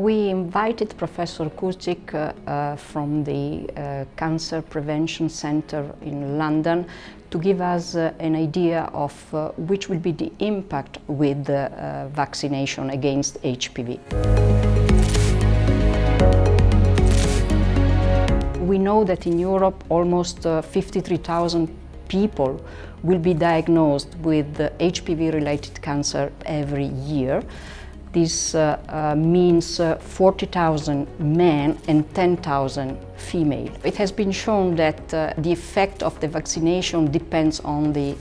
We invited Professor Kucic from the Cancer Prevention Center in London to give us an idea of which will be the impact with the vaccination against HPV. We know that in Europe almost 53,000 people will be diagnosed with HPV-related cancer every year. This means 40,000 men and 10,000 female. It has been shown that the effect of the vaccination depends on the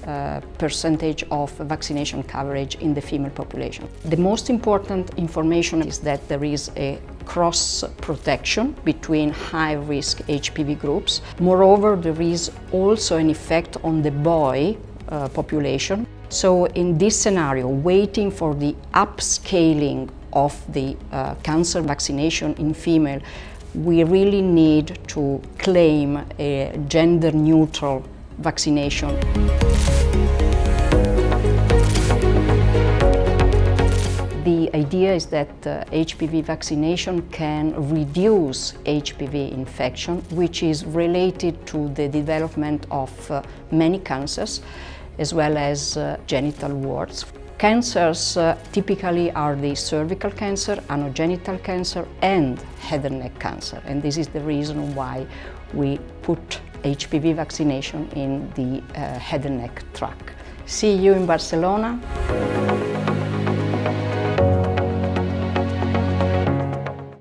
percentage of vaccination coverage in the female population. The most important information is that there is a cross-protection between high-risk HPV groups. Moreover, there is also an effect on the boy population. So in this scenario, waiting for the upscaling of the cancer vaccination in female, we really need to claim a gender-neutral vaccination. The idea is that HPV vaccination can reduce HPV infection, which is related to the development of many cancers, as well as genital warts. Cancers typically are the cervical cancer, anogenital cancer, and head and neck cancer. And this is the reason why we put HPV vaccination in the head and neck track. See you in Barcelona.